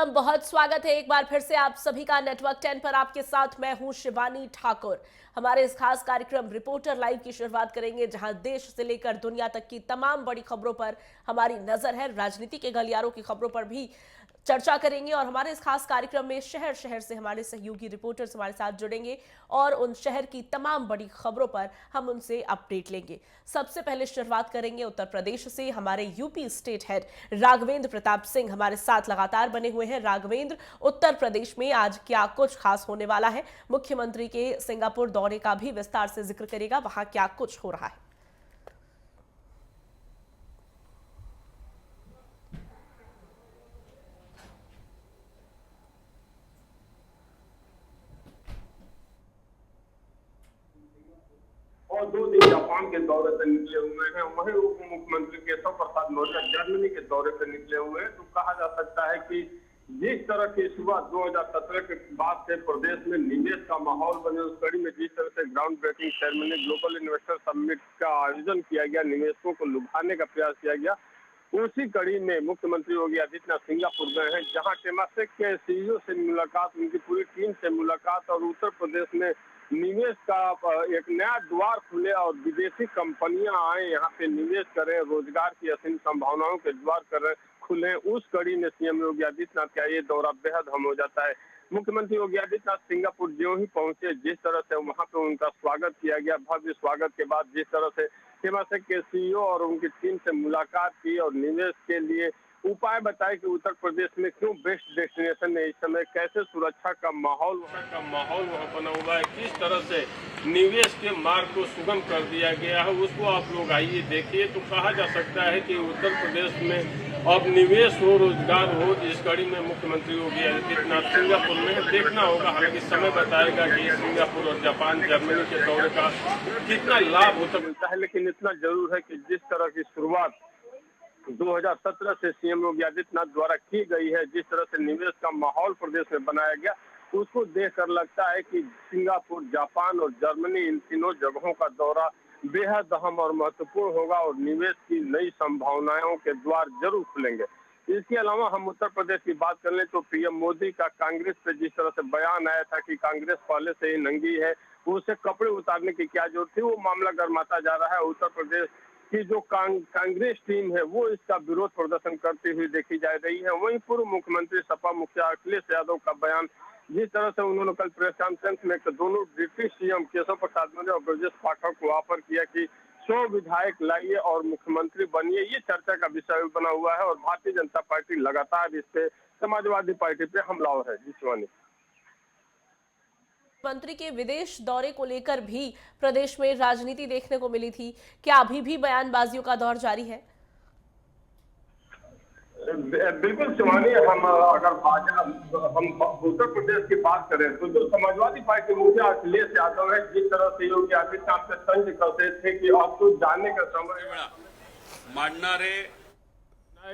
बहुत स्वागत है एक बार फिर से आप सभी का नेटवर्क 10 पर। आपके साथ मैं हूं शिवानी ठाकुर। हमारे इस खास कार्यक्रम रिपोर्टर लाइव की शुरुआत करेंगे, जहां देश से लेकर दुनिया तक की तमाम बड़ी खबरों पर हमारी नजर है। राजनीति के गलियारों की खबरों पर भी चर्चा करेंगे और हमारे इस खास कार्यक्रम में शहर शहर से हमारे सहयोगी रिपोर्टर्स हमारे साथ जुड़ेंगे और उन शहर की तमाम बड़ी खबरों पर हम उनसे अपडेट लेंगे। सबसे पहले शुरुआत करेंगे उत्तर प्रदेश से। हमारे UP state head Raghavendra Pratap Singh हमारे साथ लगातार बने हुए हैं। राघवेंद्र, उत्तर प्रदेश में आज क्या कुछ खास होने वाला है? मुख्यमंत्री के सिंगापुर दौरे का भी विस्तार से जिक्र करेगा, वहां क्या कुछ हो रहा है? और 2 दिन जापान के दौरे पर निकले हुए हैं। वहीं उप मुख्यमंत्री केशव प्रसाद मौर्य जर्मनी के दौरे पर निकले हुए हैं। तो कहा जा सकता है कि जिस तरह की शुरुआत 2017 के बाद से प्रदेश में निवेश का माहौल बने, उस कड़ी में जिस तरह से ground breaking ceremony global investor summit का आयोजन किया गया, निवेशकों को लुभाने का प्रयास किया गया, उसी कड़ी में मुख्यमंत्री योगी आदित्यनाथ सिंगापुर गए हैं, जहां टेमासेक के सीईओ से मुलाकात, उनकी पूरी टीम से मुलाकात और उत्तर प्रदेश में निवेश का एक नया द्वार खुले और विदेशी कंपनियां आए, यहाँ पे निवेश करें, रोजगार की असीम संभावनाओं के द्वार करें खुले। उस कड़ी में सीएम योगी आदित्यनाथ का ये दौरा बेहद अहम हो जाता है। मुख्यमंत्री योगी आदित्यनाथ सिंगापुर ज्यों ही पहुंचे, जिस तरह से वहां पे उनका स्वागत किया गया, भव्य स्वागत के बाद जिस तरह से टेमासेक के सीईओ और उनकी टीम से मुलाकात की और निवेश के लिए उपाय बताए कि उत्तर प्रदेश में क्यों बेस्ट डेस्टिनेशन है इस समय, कैसे सुरक्षा का माहौल वहाँ बना हुआ है, किस तरह से निवेश के मार्ग को सुगम कर दिया गया है, उसको आप लोग आइए देखिए। तो कहा जा सकता है कि उत्तर प्रदेश में अब निवेश हो, रोजगार हो, इस कड़ी में मुख्यमंत्री योगी आदित्यनाथ सिंगापुर में देखना होगा। हालांकि समय बताएगा कि सिंगापुर और जापान जर्मनी के दौरे का कितना लाभ होता मिलता है, लेकिन इतना जरूर है कि जिस तरह की शुरुआत 2017 से सीएम योगी आदित्यनाथ द्वारा की गई है, जिस तरह से निवेश का माहौल प्रदेश में बनाया गया, उसको देखकर लगता है कि सिंगापुर, जापान और जर्मनी, इन तीनों जगहों का दौरा बेहद अहम और महत्वपूर्ण होगा और निवेश की नई संभावनाओं के द्वार जरूर खुलेंगे। इसके अलावा हम उत्तर प्रदेश की बात कर लें तो पीएम मोदी का कांग्रेस पे जिस तरह से बयान आया था कि कांग्रेस पहले से ही नंगी है, उसे कपड़े उतारने की क्या जरूरत थी, वो मामला गर्माता जा रहा है। उत्तर प्रदेश की जो कांग्रेस टीम है वो इसका विरोध प्रदर्शन करती हुई देखी जा रही है। वहीं पूर्व मुख्यमंत्री सपा मुखिया अखिलेश यादव का बयान, जिस तरह से उन्होंने कल प्रेस कॉन्फ्रेंस में दोनों डिप्टी सीएम केशव प्रसाद मौर्य और ब्रजेश पाठक को ऑफर किया कि 100 विधायक लाइए और मुख्यमंत्री बनिए, ये चर्चा का विषय बना हुआ है और भारतीय जनता पार्टी लगातार इस पे समाजवादी पार्टी पे हमलावर है। जी शिवानी। मंत्री के विदेश दौरे को लेकर भी प्रदेश में राजनीति देखने को मिली थी। क्या अभी भी बयानबाजियों का दौर जारी है? बिल्कुल शिवानी, हम उत्तर प्रदेश की बात करें तो जो समाजवादी पार्टी मुखिया अखिलेश यादव है, जिस तरह से योगी आदित्यनाथ से तंज करते थे कि अब तो जाने का समय माननारे,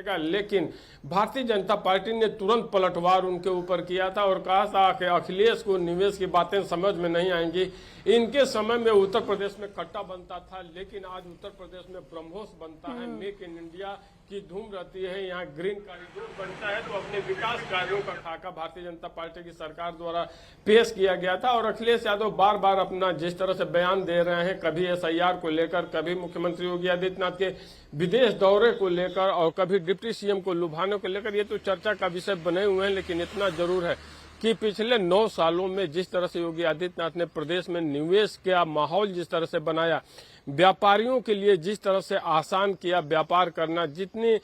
लेकिन भारतीय जनता पार्टी ने तुरंत पलटवार उनके ऊपर किया था और कहा था कि अखिलेश को निवेश की बातें समझ में नहीं आएंगी। इनके समय में उत्तर प्रदेश में कट्टा बनता था, लेकिन आज उत्तर प्रदेश में ब्रह्मोस बनता है। मेक इन इंडिया की धूम रहती है, यहाँ ग्रीन कॉरिडोर बनता है। तो अपने विकास कार्यों का खाका भारतीय जनता पार्टी की सरकार द्वारा पेश किया गया था और अखिलेश यादव बार बार अपना जिस तरह से बयान दे रहे हैं, कभी SIR को लेकर, कभी मुख्यमंत्री योगी आदित्यनाथ के विदेश दौरे को लेकर और कभी डिप्टी सीएम को लुभाने को लेकर, ये तो चर्चा का विषय बने हुए हैं। लेकिन इतना जरूर है कि पिछले 9 सालों में जिस तरह से योगी आदित्यनाथ ने प्रदेश में निवेश का माहौल जिस तरह से बनाया, व्यापारियों के लिए जिस तरह से आसान किया व्यापार करना, जितनी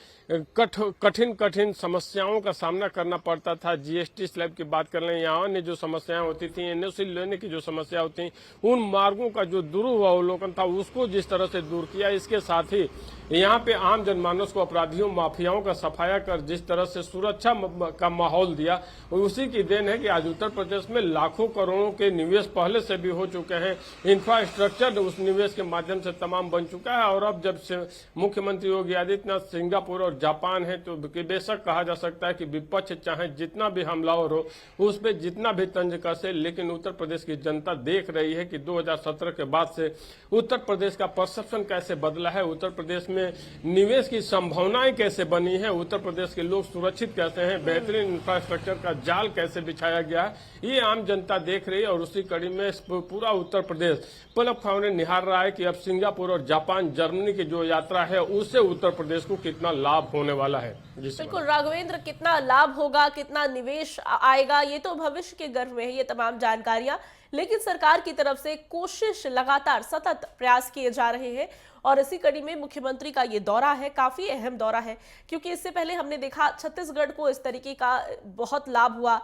कठिन समस्याओं का सामना करना पड़ता था, GST स्लैब की बात कर लें, यहाँ अन्य जो समस्याएं होती थी, NOC लेने की जो समस्या होती, उन मार्गों का जो दुरावलोकन था उसको जिस तरह से दूर किया। इसके साथ ही यहाँ पे आम जनमानस को अपराधियों माफियाओं का सफाया कर जिस तरह से सुरक्षा का माहौल दिया, उसी की देन है कि आज उत्तर प्रदेश में लाखों करोड़ों के निवेश पहले से भी हो चुके हैं। इंफ्रास्ट्रक्चर उस निवेश के माध्यम माध्यम से तमाम बन चुका है। और अब जब से मुख्यमंत्री योगी आदित्यनाथ सिंगापुर और जापान है तो बेशक कहा जा सकता है कि विपक्ष चाहे जितना भी हमलावर हो, उस पर जितना भी तंज कसे, लेकिन उत्तर प्रदेश की जनता देख रही है कि 2017 के बाद से उत्तर प्रदेश का परसेप्शन कैसे बदला है, उत्तर प्रदेश में निवेश की संभावनाएं कैसे बनी है, उत्तर प्रदेश के लोग सुरक्षित कैसे हैं, बेहतरीन इंफ्रास्ट्रक्चर का जाल कैसे बिछाया गया है, ये आम जनता देख रही है। और उसी कड़ी में पूरा उत्तर प्रदेश पलक फावड़े निहार रहा है कि अब सिंगापुर और जापान, जर्मनी की जो यात्रा है उससे उत्तर प्रदेश को कितना लाभ होने वाला है। बिल्कुल राघवेंद्र, कितना लाभ होगा, कितना निवेश आएगा, ये तो भविष्य के गर्भ में है ये तमाम जानकारियां। लेकिन सरकार की तरफ से कोशिश लगातार सतत प्रयास किए जा रहे हैं और इसी कड़ी में मुख्यमंत्री का ये दौरा है, काफी अहम दौरा है, क्योंकि इससे पहले हमने देखा छत्तीसगढ़ को इस तरीके का बहुत लाभ हुआ।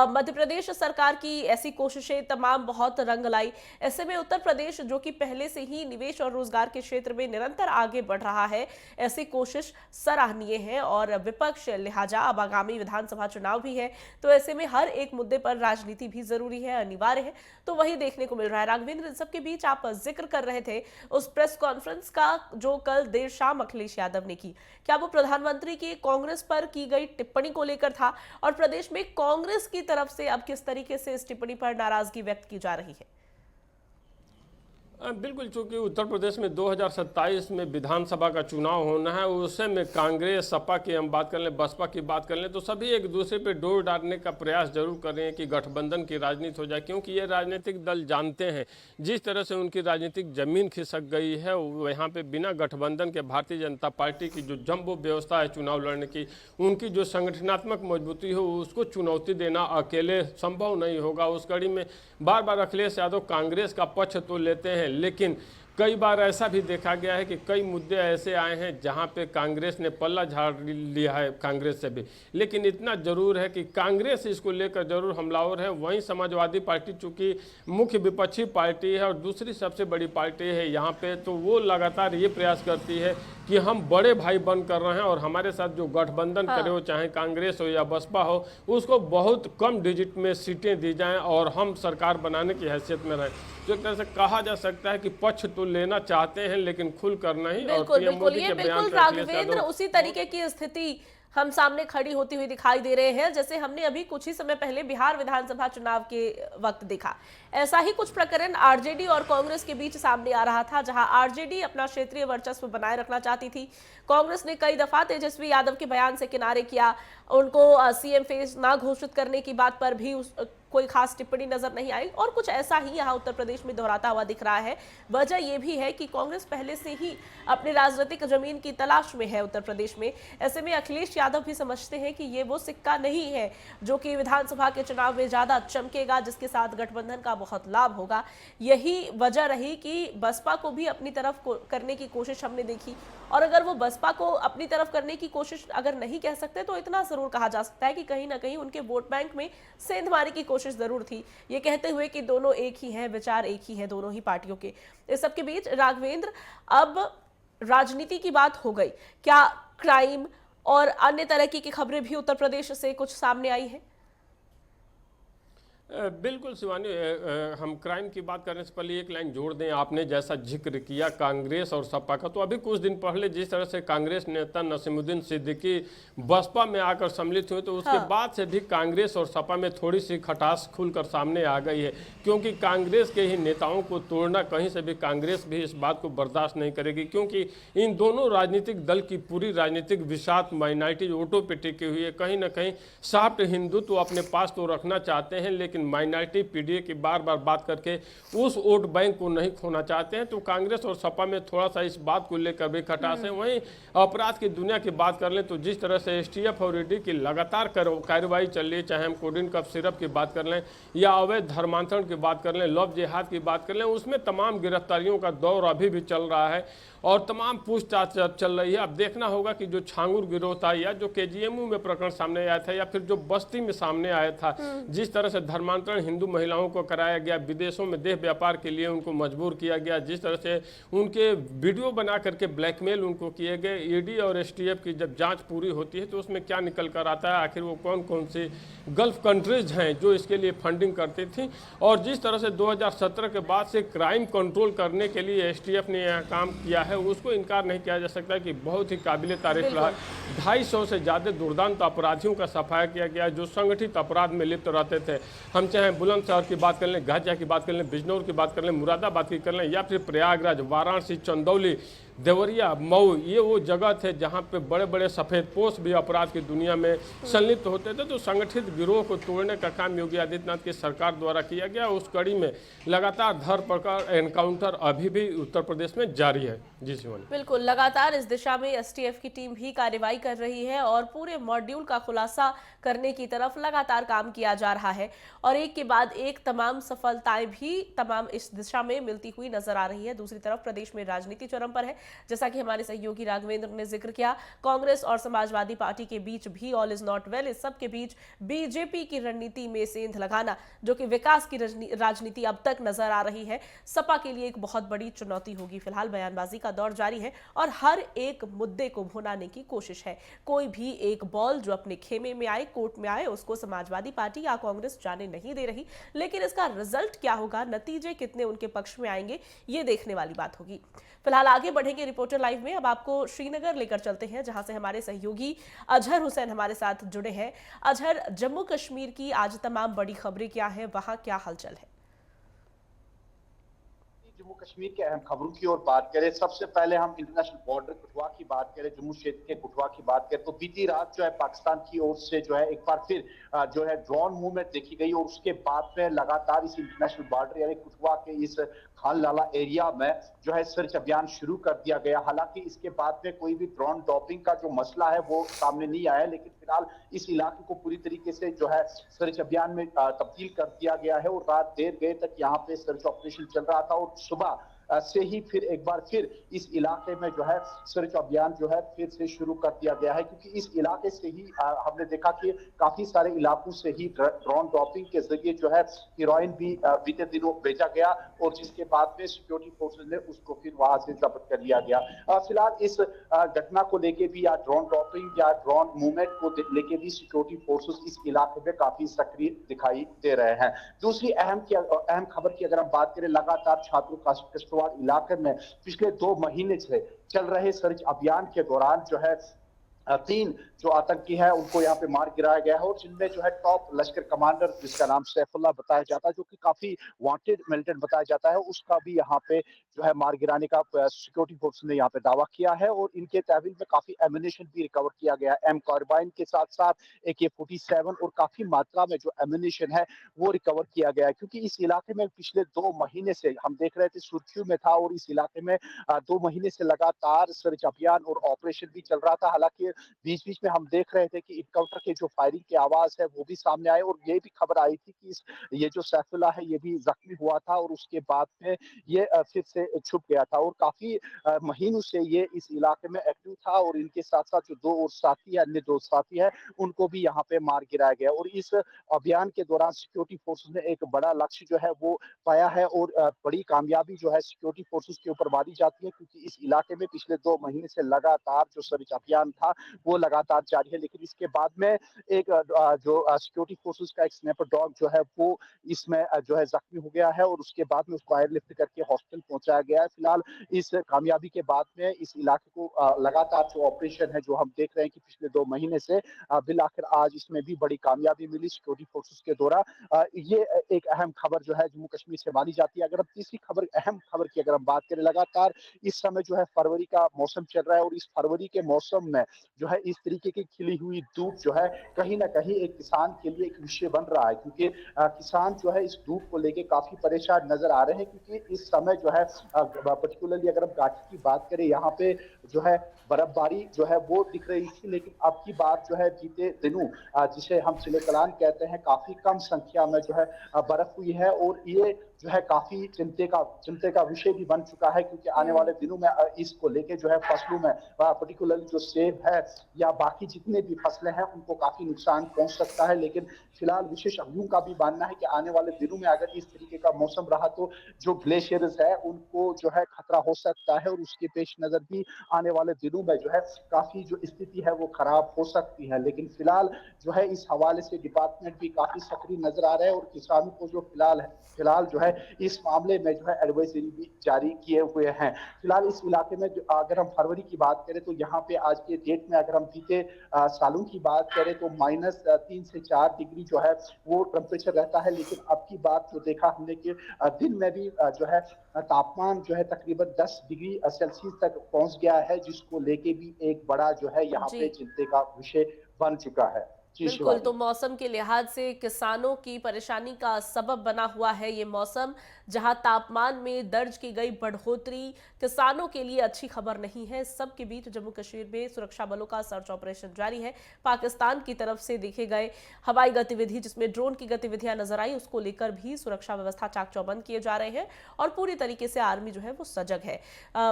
मध्य प्रदेश सरकार की ऐसी कोशिशें तमाम बहुत रंग लाई। ऐसे में उत्तर प्रदेश जो कि पहले से ही निवेश और रोजगार के क्षेत्र में निरंतर आगे बढ़ रहा है, ऐसी कोशिश सराहनीय है। और विपक्ष लिहाजा अब आगामी विधानसभा चुनाव भी है, तो ऐसे में हर एक मुद्दे पर राजनीति भी जरूरी है, अनिवार्य है, तो वही देखने को मिल रहा है। राघवेंद्र, इन सबके बीच आप जिक्र कर रहे थे उस प्रेस कॉन्फ्रेंस का जो कल देर शाम अखिलेश यादव ने की, क्या वो प्रधानमंत्री की कांग्रेस पर की गई टिप्पणी को लेकर था? और प्रदेश में कांग्रेस की तरफ से अब किस तरीके से इस टिप्पणी पर नाराजगी व्यक्त की जा रही है? बिल्कुल, चूंकि उत्तर प्रदेश में 2027 में विधानसभा का चुनाव होना है, उससे में कांग्रेस, सपा की हम बात कर लें, बसपा की बात कर लें, तो सभी एक दूसरे पे डोर डालने का प्रयास जरूर कर रहे हैं कि गठबंधन की राजनीति हो जाए, क्योंकि ये राजनीतिक दल जानते हैं जिस तरह से उनकी राजनीतिक जमीन खिसक गई है, यहाँ पे बिना गठबंधन के भारतीय जनता पार्टी की जो जम्बो व्यवस्था है चुनाव लड़ने की, उनकी जो संगठनात्मक मजबूती हो, उसको चुनौती देना अकेले संभव नहीं होगा। उस कड़ी में बार बार अखिलेश यादव कांग्रेस का पक्ष तो लेते हैं, लेकिन कई बार ऐसा भी देखा गया है कि कई मुद्दे ऐसे आए हैं जहां पे कांग्रेस ने पल्ला झाड़ लिया है कांग्रेस से भी। लेकिन इतना जरूर है कि कांग्रेस इसको लेकर जरूर हमलावर है। वहीं समाजवादी पार्टी चूंकि मुख्य विपक्षी पार्टी है और दूसरी सबसे बड़ी पार्टी है यहाँ पे, तो वो लगातार ये प्रयास करती है कि हम बड़े भाई बन कर रहे हैं और हमारे साथ जो गठबंधन करे हो, चाहे कांग्रेस हो या बसपा हो, उसको बहुत कम डिजिट में सीटें दी जाएं और हम सरकार बनाने की हैसियत में रहें। तो एक तरह से कहा जा सकता है कि पक्ष तो लेना चाहते हैं लेकिन खुल कर नहीं। बिल्कुल बिल्कुल, ये बिल्कुल राघवेंद्र उसी तरीके की स्थिति हम सामने खड़ी होती हुई दिखाई दे रहे हैं जैसे हमने अभी कुछ ही समय पहले बिहार विधानसभा चुनाव के वक्त देखा। ऐसा ही कुछ प्रकरण आरजेडी और कांग्रेस के बीच सामने आ रहा था, जहां आरजेडी अपना क्षेत्रीय वर्चस्व बनाए रखना चाहती थी। कांग्रेस ने कई दफा तेजस्वी यादव के बयान से किनारे किया, उनको सीएम फेस ना घोषित करने की बात पर भी कोई खास टिप्पणी नजर नहीं आई। और कुछ ऐसा ही यहाँ उत्तर प्रदेश में दोहराता हुआ दिख रहा है। वजह यह भी है कि कांग्रेस पहले से ही अपनी राजनीतिक जमीन की तलाश में है उत्तर प्रदेश में। ऐसे में अखिलेश यादव भी समझते हैं कि ये वो सिक्का नहीं है जो कि विधानसभा के चुनाव में ज्यादा चमकेगा, जिसके साथ गठबंधन का बहुत लाभ होगा। यही वजह रही कि बसपा को भी अपनी तरफ करने की कोशिश हमने देखी। और अगर वो बसपा को अपनी तरफ करने की कोशिश अगर नहीं कह सकते तो इतना जरूर कहा जा सकता है कि कहीं ना कहीं उनके वोट बैंक में सेंधमारी की कोशिश जरूर थी, ये कहते हुए कि दोनों एक ही हैं, विचार एक ही है दोनों ही पार्टियों के। इस सब के बीच राघवेंद्र, अब राजनीति की बात हो गई, क्या क्राइम और अन्य तरह की खबरें भी उत्तर प्रदेश से कुछ सामने आई है? बिल्कुल शिवानी, हम क्राइम की बात करने से पहले एक लाइन जोड़ दें। आपने जैसा जिक्र किया कांग्रेस और सपा का, तो अभी कुछ दिन पहले जिस तरह से कांग्रेस नेता नसीमुद्दीन सिद्दीकी बसपा में आकर सम्मिलित हुए, तो उसके बाद से भी कांग्रेस और सपा में थोड़ी सी खटास खुलकर सामने आ गई है, क्योंकि कांग्रेस के ही नेताओं को तोड़ना कहीं से भी कांग्रेस भी इस बात को बर्दाश्त नहीं करेगी, क्योंकि इन दोनों राजनीतिक दल की पूरी राजनीतिक विषाद माइनॉरिटी वोटों पर टिकी हुई है। कहीं ना कहीं सॉफ्ट हिंदुत्व अपने पास तो रखना चाहते हैं, लेकिन माइनॉरिटी पीडीए की बार बार बात करके उस वोट बैंक को नहीं खोना चाहते हैं। तो कांग्रेस और सपा में थोड़ा सा इस बात को लेकर भी खटास है। वहीं अपराध की दुनिया की बात कर लें तो जिस तरह से एसटीएफ और ईडी की लगातार कार्रवाई चल रही है, चाहे हम कोडिन कफ सिरप की बात कर लें या अवैध धर्मांतरण की बात कर लें, लव जिहाद की बात कर लें, उसमें तमाम गिरफ्तारियों का दौर अभी भी चल रहा है और तमाम पूछताछ चल रही है। अब देखना होगा कि जो छांगुर गिरोह था या जो केजीएमयू में प्रकरण सामने आया था या फिर जो बस्ती में सामने आया था, जिस तरह से धर्मांतरण नामांतरण हिंदू महिलाओं को कराया गया, विदेशों में देह व्यापार के लिए उनको मजबूर किया गया, जिस तरह से उनके वीडियो बना करके ब्लैकमेल उनको किए गए। ईडी और एसटीएफ की जब जांच पूरी होती है तो उसमें क्या निकल कर आता है, आखिर वो कौन कौन सी गल्फ कंट्रीज हैं जो इसके लिए फंडिंग करती थी। और जिस तरह से 2017 के बाद से क्राइम कंट्रोल करने के लिए एसटीएफ ने यह काम किया है, उसको इनकार नहीं किया जा सकता कि बहुत ही काबिल तारीफ रहा। 250 से ज़्यादा दुर्दांत अपराधियों का सफाया किया गया जो संगठित अपराध में लिप्त रहते थे। हम चाहे बुलंदशहर की बात कर लें, गाजिया की बात कर लें, बिजनौर की बात कर लें, मुरादाबाद की कर लें, या फिर प्रयागराज, वाराणसी, चंदौली, देवरिया, मऊ, ये वो जगह थे जहाँ पे बड़े बड़े सफ़ेदपोश भी अपराध की दुनिया में संलिप्त होते थे। तो संगठित गिरोह को तोड़ने का काम योगी आदित्यनाथ की सरकार द्वारा किया गया। उस कड़ी में लगातार धरपकड़, एनकाउंटर अभी भी उत्तर प्रदेश में जारी है। जी शिवानी। बिल्कुल, लगातार इस दिशा में एसटीएफ की टीम भी कार्रवाई कर रही है और पूरे मॉड्यूल का खुलासा करने की तरफ लगातार काम किया जा रहा है और एक के बाद एक तमाम सफलताएं भी तमाम इस दिशा में मिलती हुई नजर आ रही है। दूसरी तरफ प्रदेश में राजनीति चरम पर है, जैसा कि हमारे सहयोगी राघवेंद्र ने जिक्र किया। कांग्रेस और समाजवादी पार्टी के बीच भी ऑल इज नॉट वेल। इस सब के बीच बीजेपी की रणनीति में सेंध लगाना, जो कि विकास की राजनीति अब तक नजर आ रही है, सपा के लिए एक बहुत बड़ी चुनौती होगी। फिलहाल बयानबाजी का दौर जारी है और हर एक मुद्दे को भुनाने की कोशिश है। कोई भी एक बॉल जो अपने खेमे में आए, कोर्ट में आए, उसको समाजवादी पार्टी या कांग्रेस जाने नहीं दे रही। लेकिन इसका रिजल्ट क्या होगा, नतीजे कितने उनके पक्ष में आएंगे, ये देखने वाली बात होगी। फिलहाल आगे बढ़ेंगे रिपोर्टर लाइव में। अब आपको श्रीनगर लेकर चलते हैं, जहां से हमारे सहयोगी अजहर हुसैन हमारे साथ जुड़े हैं। अजहर, जम्मू कश्मीर की आज तमाम बड़ी खबरें क्या है, वहां क्या हलचल है? जम्मू कश्मीर के अहम खबरों की ओर बात करें, सबसे पहले हम इंटरनेशनल बॉर्डर कठुआ की बात करें, जम्मू क्षेत्र के कठुआ की बात करें तो बीती रात जो है पाकिस्तान की ओर से जो है एक बार फिर जो है ड्रोन मूवमेंट देखी गई और उसके बाद में लगातार इस इंटरनेशनल बॉर्डर यानी कठुआ के इस खान लाला एरिया में जो है सर्च अभियान शुरू कर दिया गया। हालांकि इसके बाद में कोई भी ड्रोन ड्रॉपिंग का जो मसला है वो सामने नहीं आया, लेकिन फिलहाल इस इलाके को पूरी तरीके से जो है सर्च अभियान में तब्दील कर दिया गया है और रात देर गए तक यहाँ पे सर्च ऑपरेशन चल रहा था और सुबह से ही फिर एक बार फिर इस इलाके में जो है सर्च अभियान जो है फिर से शुरू कर दिया गया है, क्योंकि इस इलाके से ही हमने देखा कि काफी सारे इलाकों से ही ड्रोन ड्रॉपिंग के जरिए जो है हेरोइन भी बीते दिनों भेजा गया और जिसके बाद में सिक्योरिटी फोर्सेज ने उसको फिर वहां से जब्त कर लिया गया। फिलहाल इस घटना को लेके भी या ड्रोन ड्रॉपिंग या ड्रोन मूवमेंट को लेके भी सिक्योरिटी फोर्सेज इस इलाके में काफी सक्रिय दिखाई दे रहे हैं। दूसरी अहम खबर की अगर हम बात करें, लगातार छात्रों का इलाके में पिछले 2 महीने से चल रहे सर्च अभियान के दौरान जो है 3 जो आतंकी है उनको यहाँ पे मार गिराया गया है और जिनमें जो है टॉप लश्कर कमांडर जिसका नाम सैफुल्लाह बताया जाता है, जो कि काफी वांटेड मिलिटेंट बताया जाता है, उसका भी यहाँ पे जो है मार गिराने का सिक्योरिटी फोर्स ने यहाँ पे दावा किया है और इनके तहवील में काफी एम्युनिशन भी रिकवर किया गया है। एम कार्बाइन के साथ साथ AK-47 और काफी मात्रा में जो एम्युनिशन है वो रिकवर किया गया है, क्योंकि इस इलाके में पिछले 2 महीने से हम देख रहे थे सुर्खियों में था और इस इलाके में 2 महीने से लगातार सर्च अभियान और ऑपरेशन भी चल रहा था। हालांकि बीच बीच में हम देख रहे थे कि इनकाउंटर के जो फायरिंग की आवाज है वो भी सामने आए और ये भी खबर आई थी कि ये जो सैफुल्लाह है ये भी जख्मी हुआ था और उसके बाद में ये फिर से छुप गया था और काफी महीनों से ये इस इलाके में एक्टिव था और इनके साथ साथ जो 2 और साथी है, अन्य 2 साथी है, उनको भी यहाँ पे मार गिराया गया और इस अभियान के दौरान सिक्योरिटी फोर्सेस ने एक बड़ा लक्ष्य जो है वो पाया है और बड़ी कामयाबी जो है सिक्योरिटी फोर्सेस के ऊपर मानी जाती है, क्योंकि इस इलाके में पिछले 2 महीने से लगातार जो सर्च अभियान था वो लगातार जारी है। लेकिन इसके बाद में एक जो सिक्योरिटी फोर्सेस का एक स्नैपर डॉग जो है वो इसमें जो है जख्मी हो गया है और उसके बाद में उसको एयरलिफ्ट करके हॉस्पिटल पहुंचाया गया है। फिलहाल इस कामयाबी के बाद में इस इलाके को लगातार जो ऑपरेशन है जो हम देख रहे हैं कि पिछले 2 महीने से बिल आखिर आज इसमें भी बड़ी कामयाबी मिली सिक्योरिटी फोर्सेस के द्वारा। ये एक अहम खबर जो है जम्मू कश्मीर से मानी जाती है। अगर हम तीसरी खबर, अहम खबर की अगर हम बात करें, लगातार इस समय जो है फरवरी का मौसम चल रहा है और इस फरवरी के मौसम में जो है इस तरीके की खिली हुई धूप जो है कहीं ना कहीं एक किसान के लिए एक विषय बन रहा है, क्योंकि किसान जो है इस धूप को लेके काफी परेशान नजर आ रहे हैं, क्योंकि इस समय जो है पर्टिकुलरली अगर हम घाटी की बात करें यहाँ पे जो है बर्फबारी जो है वो दिख रही थी, लेकिन अब की बात जो है बीते दिनों जिसे हम सिले कलान कहते हैं काफी कम संख्या में जो है बर्फ हुई है और ये जो है काफी चिंता का विषय भी बन चुका है, क्योंकि आने वाले दिनों में इसको लेके जो है फसलों में पर्टिकुलरली जो सेब है या बाकी जितने भी फसलें हैं उनको काफी नुकसान पहुंच सकता है। लेकिन फिलहाल विशेषज्ञों का भी मानना है कि आने वाले दिनों में अगर इस तरीके का मौसम रहा तो जो ग्लेशियर्स है उनको जो है खतरा हो सकता है, और उसके पेश नजर भी आने वाले दिनों में जो है काफी जो स्थिति है वो खराब हो सकती है। लेकिन फिलहाल जो है इस हवाले से डिपार्टमेंट भी काफी सक्रिय नजर आ रहा है, और किसानों को जो फिलहाल जो है इस मामले में जो है एडवाइजरी भी जारी किए हुए हैं। फिलहाल इस इलाके में जो अगर हम फरवरी की बात करें तो यहाँ पे आज के डेट में अगर हम बीते सालों की बात करें तो -3 से 4 डिग्री जो है वो टेम्परेचर रहता है। लेकिन अब की बात जो देखा हमने कि दिन में भी जो है तापमान जो है तकरीबन 10 डिग्री सेल्सियस तक पहुंच गया है, जिसको लेके भी एक बड़ा जो है यहाँ जी पे चिंता का विषय बन चुका है। जी बिल्कुल, शिवानी। तो मौसम के लिहाज से किसानों की परेशानी का सबब बना हुआ है ये मौसम, जहां तापमान में दर्ज की गई बढ़ोतरी किसानों के लिए अच्छी खबर नहीं है। सबके बीच जम्मू कश्मीर में सुरक्षा बलों का सर्च ऑपरेशन जारी है। पाकिस्तान की तरफ से देखे गए हवाई गतिविधि, जिसमें ड्रोन की गतिविधियां नजर आई, उसको लेकर भी सुरक्षा व्यवस्था चाक चौबंद किए जा रहे हैं और पूरी तरीके से आर्मी जो है वो सजग है।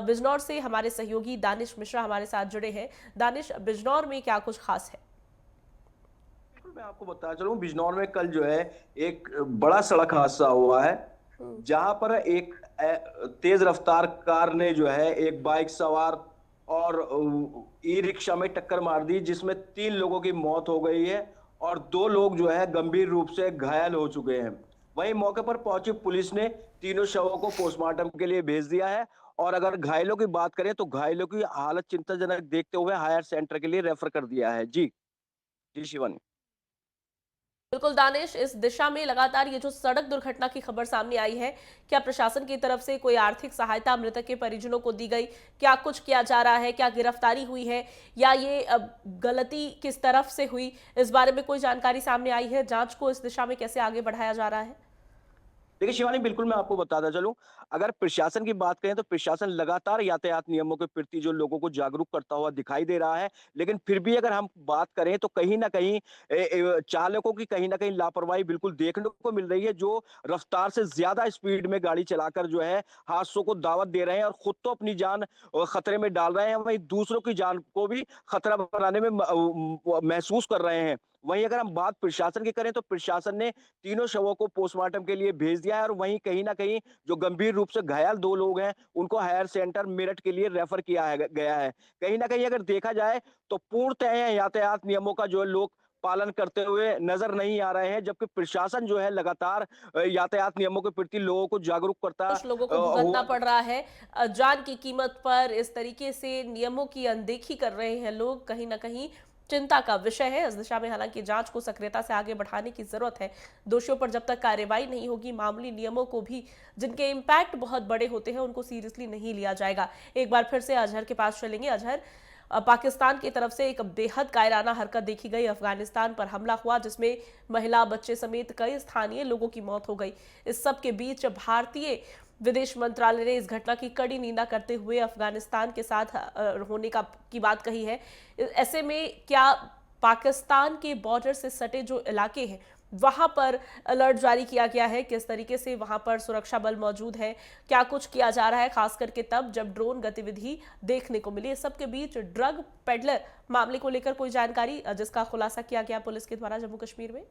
बिजनौर से हमारे सहयोगी दानिश मिश्रा हमारे साथ जुड़े हैं। दानिश, बिजनौर में क्या कुछ खास है? मैं आपको बताना चलूं, बिजनौर में कल जो है एक बड़ा सड़क हादसा हुआ है, जहां पर एक तेज रफ्तार कार ने जो है एक बाइक सवार और ई रिक्शा में टक्कर मार दी, जिसमें 3 लोगों की मौत हो गई है और 2 लोग जो है गंभीर रूप से घायल हो चुके हैं। वहीं मौके पर पहुंची पुलिस ने तीनों शवों को पोस्टमार्टम के लिए भेज दिया है, और अगर घायलों की बात करें तो घायलों की हालत चिंताजनक देखते हुए हायर सेंटर के लिए रेफर कर दिया है। जी जी शिवानी। बिल्कुल दानिश, इस दिशा में लगातार ये जो सड़क दुर्घटना की खबर सामने आई है, क्या प्रशासन की तरफ से कोई आर्थिक सहायता मृतक के परिजनों को दी गई? क्या कुछ किया जा रहा है? क्या गिरफ्तारी हुई है, या ये गलती किस तरफ से हुई, इस बारे में कोई जानकारी सामने आई है? जांच को इस दिशा में कैसे आगे बढ़ाया जा रहा है? देखिए शिवानी, बिल्कुल मैं आपको बताता चलूं, अगर प्रशासन की बात करें तो प्रशासन लगातार यातायात नियमों के प्रति जो लोगों को जागरूक करता हुआ दिखाई दे रहा है। लेकिन फिर भी अगर हम बात करें तो कहीं ना कहीं चालकों की कहीं ना कहीं लापरवाही बिल्कुल देखने को मिल रही है, जो रफ्तार से ज्यादा स्पीड में गाड़ी चलाकर जो है हादसों को दावत दे रहे हैं और खुद तो अपनी जान खतरे में डाल रहे हैं, वहीं दूसरों की जान को भी खतरा बनाने में महसूस कर रहे हैं। वहीं अगर हम बात प्रशासन की करें तो प्रशासन ने तीनों शवों को पोस्टमार्टम के लिए भेज दिया है, और वहीं कहीं ना कहीं जो गंभीर रूप से घायल 2 लोग हैं उनको हायर सेंटर मेरठ के लिए रेफर किया गया है। कहीं ना कहीं अगर देखा जाए तो पूर्णतः यातायात नियमों का जो है लोग पालन करते हुए नजर नहीं आ रहे हैं, जबकि प्रशासन जो है लगातार यातायात नियमों के प्रति लोगों को जागरूक करता कुछ लोगों को भुगतना हुआ। पड़ रहा है जान की कीमत पर। इस तरीके से नियमों की अनदेखी कर रहे हैं लोग, कहीं ना कहीं चिंता का विषय है। इस दिशा में हालांकि जांच को सक्रियता से आगे बढ़ाने की जरूरत है। दोषियों पर जब तक कार्रवाई नहीं होगी, मामूली नियमों को भी, जिनके इम्पैक्ट बहुत बड़े होते हैं, उनको सीरियसली नहीं लिया जाएगा। एक बार फिर से अजहर के पास चलेंगे। अजहर, पाकिस्तान की तरफ से एक बेहद कायराना हरकत देखी गई। अफगानिस्तान पर हमला हुआ, जिसमें महिला, बच्चे समेत कई स्थानीय लोगों की मौत हो गई। इस सब के बीच भारतीय विदेश मंत्रालय ने इस घटना की कड़ी निंदा करते हुए अफगानिस्तान के साथ होने की बात कही है। ऐसे में क्या पाकिस्तान के बॉर्डर से सटे जो इलाके हैं वहां पर अलर्ट जारी किया गया है? किस तरीके से वहां पर सुरक्षा बल मौजूद है? क्या कुछ किया जा रहा है, खास करके तब जब ड्रोन गतिविधि देखने को मिली? इस सबके बीच ड्रग पेडलर मामले को लेकर कोई जानकारी जिसका खुलासा किया गया पुलिस के द्वारा जम्मू कश्मीर में?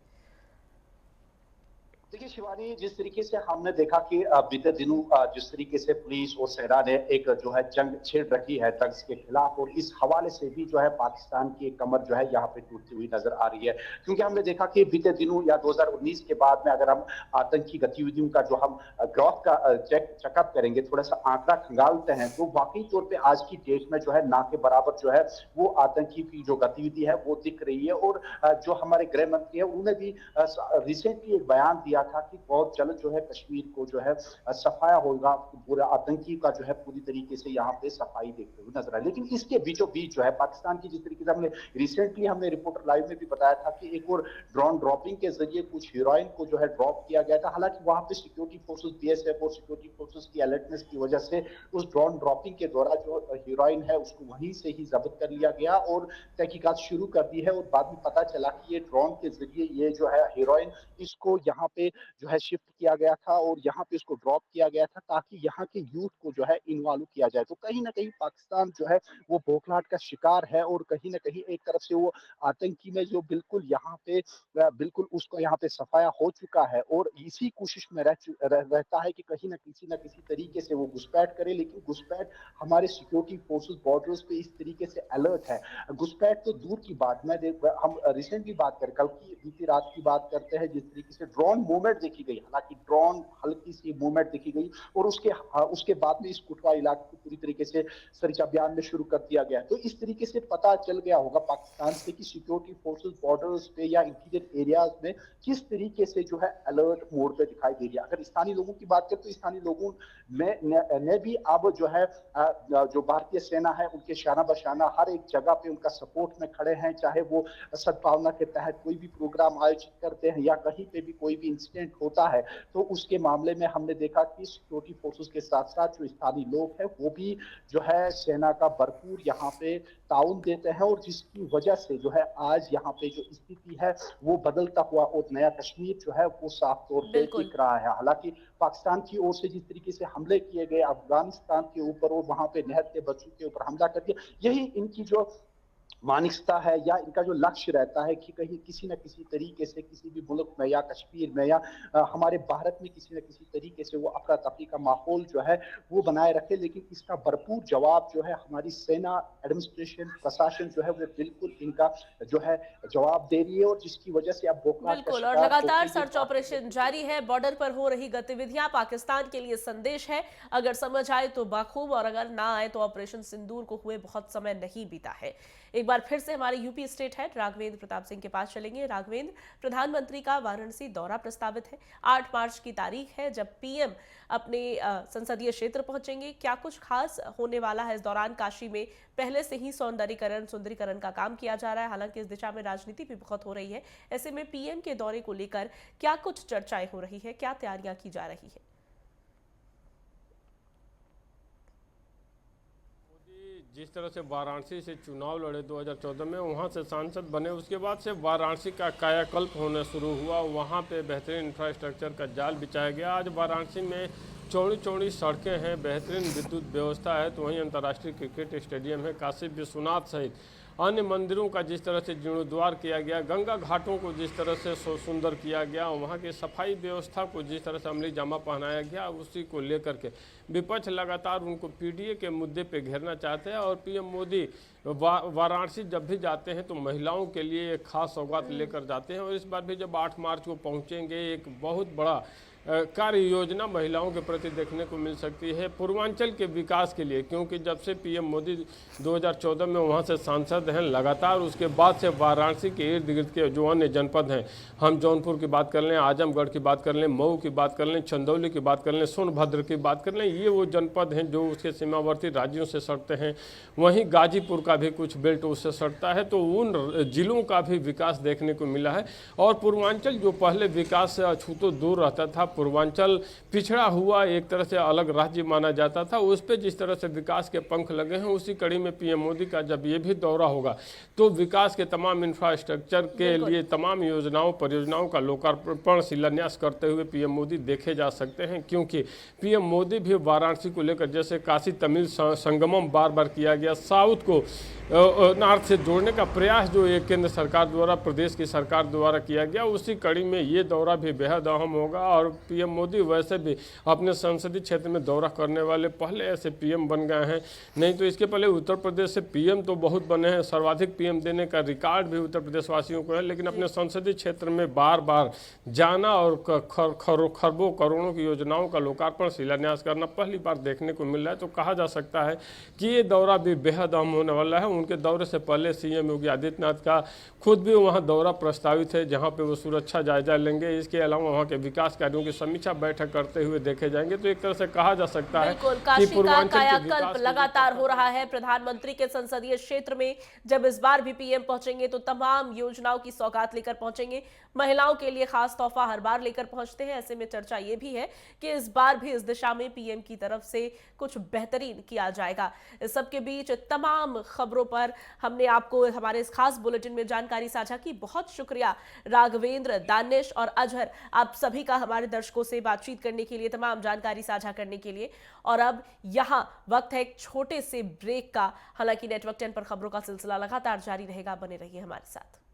देखिए शिवानी, जिस तरीके से हमने देखा कि बीते दिनों जिस तरीके से पुलिस और सेना ने एक जो है जंग छेड़ रखी है ड्रग्स के खिलाफ, और इस हवाले से भी जो है पाकिस्तान की एक कमर जो है यहाँ पे टूटती हुई नजर आ रही है। क्योंकि हमने देखा कि बीते दिनों या 2019 के बाद में अगर हम आतंकी गतिविधियों का जो हम ग्रोथ का चेकअप करेंगे, थोड़ा सा आंकड़ा खंगालते हैं, तो वाकई तौर पर आज की डेट में जो है ना के बराबर जो है वो आतंकी की जो गतिविधि है वो दिख रही है। और जो हमारे गृह मंत्री है उन्होंने भी रिसेंटली एक बयान दिया था कि बहुत जल्द जो है कश्मीर को जो है सफाया होगा, पूरा आतंकी का जो है पूरी तरीके से यहाँ पे सफाई देखते हुए नजर आए। लेकिन इसके बीचों बीच जो है पाकिस्तान की जिस तरीके से हमने रिपोर्टर लाइव में भी बताया था कि एक और ड्रोन ड्रॉपिंग के जरिए कुछ हीरोइन को जो है ड्रॉप किया गया था। हालांकि वहां पे सिक्योरिटी फोर्सेस, बीएसएफ और सिक्योरिटी फोर्सेस की अलर्टनेस की वजह से उस ड्रोन ड्रॉपिंग के दौरान जो हीरोइन है उसको वहीं से ही जब्त कर लिया गया और तहकीकात शुरू कर दी है। और बाद में पता चला कि ये ड्रोन के जरिए ये जो है हीरोइन इसको यहाँ पे पे जो है शिफ्ट किया गया था और यहाँ पे इसको ड्रॉप किया गया था ताकि यहाँ के यूथ को जो है इन्वॉल्व किया जाए। तो कहीं ना कहीं पाकिस्तान जो है वो बौखलाहट का शिकार है और कहीं ना कहीं एक तरफ से वो आतंकी में जो बिल्कुल यहाँ पे बिल्कुल उसको यहाँ पे सफाया हो चुका है और इसी कोशिश में रहता है कि कहीं ना किसी तरीके से वो घुसपैठ करे। लेकिन घुसपैठ हमारे सिक्योरिटी फोर्सेस बॉर्डर्स पे इस तरीके से अलर्ट है। घुसपैठ तो दूर की बात, हम रिसेंटली बात करें, कल की बीती रात की बात करते हैं, जिस तरीके से ड्रोन मूवमेंट देखी गई, हालांकि ड्रोन हल्की सी मूवमेंट देखी गई और उसके बाद में इस कुटवा इलाके को पूरी तरीके से सर्च अभियान में शुरू कर दिया गया। तो इस तरीके से पता चल गया होगा पाकिस्तान से कि सिक्योरिटी फोर्सेस बॉर्डर्स पे या इंटीरियर एरियाज में किस तरीके से जो है अलर्ट मोड पे दिखाई दे रही है। अगर स्थानीय लोगों की बात करें तो स्थानीय लोगों ने भी अब जो है जो भारतीय सेना है उनके शाना बशाना हर एक जगह पे उनका सपोर्ट में खड़े हैं, चाहे वो सद्भावना के तहत कोई भी प्रोग्राम आयोजित करते हैं या कहीं पे भी कोई भी इंसिडेंट होता है तो उसके मामले में हमने देखा कि सिक्योरिटी फोर्सेस के साथ साथ जो स्थानीय लोग हैं वो भी जो है सेना का भरपूर यहाँ पे ताउन देते हैं और जिसकी वजह से जो है आज यहाँ पे जो स्थिति है वो बदलता हुआ और नया कश्मीर जो है वो साफ तौर पे दिख रहा है। हालांकि पाकिस्तान की ओर से जिस तरीके से हमले किए गए अफगानिस्तान के ऊपर और वहां पे निहत्थे के बच्चों के ऊपर हमला कर दिया, यही इनकी जो मानसिकता है या इनका जो लक्ष्य रहता है कि कहीं किसी न किसी तरीके से किसी भी मुल्क में या कश्मीर में या हमारे भारत में किसी न किसी तरीके से वो अफरा तफरी का माहौल जो है वो बनाए रखे। लेकिन इसका भरपूर जवाब जो है हमारी सेना, एडमिनिस्ट्रेशन, प्रशासन जो है वो बिल्कुल इनका जो है जवाब दे रही है और जिसकी वजह से अब बिल्कुल, और लगातार सर्च ऑपरेशन जारी है। बॉर्डर पर हो रही गतिविधियां पाकिस्तान के लिए संदेश है, अगर समझ आए तो बाखूब और अगर ना आए तो ऑपरेशन सिंदूर को हुए बहुत समय नहीं बीता है। एक बार फिर से हमारे UP state head Raghavendra Pratap Singh के पास चलेंगे। राघवेंद्र, प्रधानमंत्री का वाराणसी दौरा प्रस्तावित है, 8 मार्च की तारीख है जब पीएम अपने संसदीय क्षेत्र पहुंचेंगे। क्या कुछ खास होने वाला है इस दौरान? काशी में पहले से ही सौंदर्यीकरण, सुंदरीकरण का काम किया जा रहा है, हालांकि इस दिशा में राजनीति भी बहुत हो रही है। ऐसे में पीएम के दौरे को लेकर क्या कुछ चर्चाएं हो रही है, क्या तैयारियां की जा रही है? जिस तरह से वाराणसी से चुनाव लड़े 2014 में, वहां से सांसद बने, उसके बाद से वाराणसी का कायाकल्प होना शुरू हुआ। वहां पे बेहतरीन इंफ्रास्ट्रक्चर का जाल बिछाया गया। आज वाराणसी में चौड़ी चौड़ी सड़कें हैं, बेहतरीन विद्युत व्यवस्था है, तो वहीं अंतर्राष्ट्रीय क्रिकेट स्टेडियम है। काशी विश्वनाथ सहित अन्य मंदिरों का जिस तरह से जीर्णोद्वार किया गया, गंगा घाटों को जिस तरह से सुंदर किया गया, वहाँ की सफाई व्यवस्था को जिस तरह से अमली जामा पहनाया गया, उसी को लेकर के विपक्ष लगातार उनको पीडीए के मुद्दे पे घेरना चाहते हैं। और पीएम मोदी वाराणसी जब भी जाते हैं तो महिलाओं के लिए एक खास सौगात लेकर जाते हैं और इस बार भी जब 8 मार्च को पहुँचेंगे एक बहुत बड़ा कार्य योजना महिलाओं के प्रति देखने को मिल सकती है पूर्वांचल के विकास के लिए, क्योंकि जब से पीएम मोदी 2014 में वहां से सांसद हैं, लगातार उसके बाद से वाराणसी के इर्द गिर्द के जो अन्य जनपद हैं, हम जौनपुर की बात कर लें, आजमगढ़ की बात कर लें, मऊ की बात कर लें, चंदौली की बात कर लें, सोनभद्र की बात कर लें, ये वो जनपद हैं जो उसके सीमावर्ती राज्यों से सटते हैं। वहीं गाजीपुर का भी कुछ बेल्ट उससे सटता है, तो उन जिलों का भी विकास देखने को मिला है। और पूर्वांचल जो पहले विकास से अछूतो दूर रहता था, पूर्वांचल पिछड़ा हुआ एक तरह से अलग राज्य माना जाता था, उस पर जिस तरह से विकास के पंख लगे हैं, उसी कड़ी में पीएम मोदी का जब ये भी दौरा होगा तो विकास के तमाम इंफ्रास्ट्रक्चर के लिए तमाम योजनाओं, परियोजनाओं का लोकार्पण, शिलान्यास करते हुए पीएम मोदी देखे जा सकते हैं। क्योंकि पीएम मोदी भी वाराणसी को लेकर, जैसे काशी तमिल संगमम बार बार किया गया, साउथ को नॉर्थ से जोड़ने का प्रयास जो एक केंद्र सरकार द्वारा, प्रदेश की सरकार द्वारा किया गया, उसी कड़ी में ये दौरा भी बेहद अहम होगा। और पीएम मोदी वैसे भी अपने संसदीय क्षेत्र में दौरा करने वाले पहले ऐसे पीएम बन गए हैं। नहीं तो इसके पहले उत्तर प्रदेश से पीएम तो बहुत बने हैं, सर्वाधिक पीएम देने का रिकॉर्ड भी उत्तर प्रदेश वासियों को है, लेकिन अपने संसदीय क्षेत्र में बार बार जाना और खरबों करोड़ों की योजनाओं का लोकार्पण, शिलान्यास करना पहली बार देखने को मिल रहा है। तो कहा जा सकता है कि ये दौरा भी बेहद अहम होने वाला है। उनके दौरे से पहले सीएम योगी आदित्यनाथ का खुद भी वहां दौरा प्रस्तावित है, जहां पे वो सुरक्षा जायजा लेंगे। इसके अलावा वहां के विकास कार्यों की समीक्षा बैठक करते हुए देखे जाएंगे। तो एक तरह से कहा जा सकता है कि पूर्वांचल का कायाकल्प लगातार हो रहा है प्रधानमंत्री के संसदीय क्षेत्र में। जब इस बार भी पीएम पहुंचेंगे तो तमाम योजनाओं की सौगात लेकर पहुंचेंगे। महिलाओं के लिए खास तोहफा हर बार लेकर पहुंचते हैं। ऐसे में चर्चा ये भी है कि इस बार भी इस दिशा में पीएम की तरफ से कुछ बेहतरीन किया जाएगा। इस सबके बीच तमाम खबरों पर हमने आपको हमारे इस खास बुलेटिन में जानकारी साझा की। बहुत शुक्रिया राघवेंद्र, दानिश और अजहर, आप सभी का हमारे दर्शकों से बातचीत करने के लिए, तमाम जानकारी साझा करने के लिए। और अब यहाँ वक्त है एक छोटे से ब्रेक का। हालांकि नेटवर्क 10 पर खबरों का सिलसिला लगातार जारी रहेगा, बने रहिए हमारे साथ।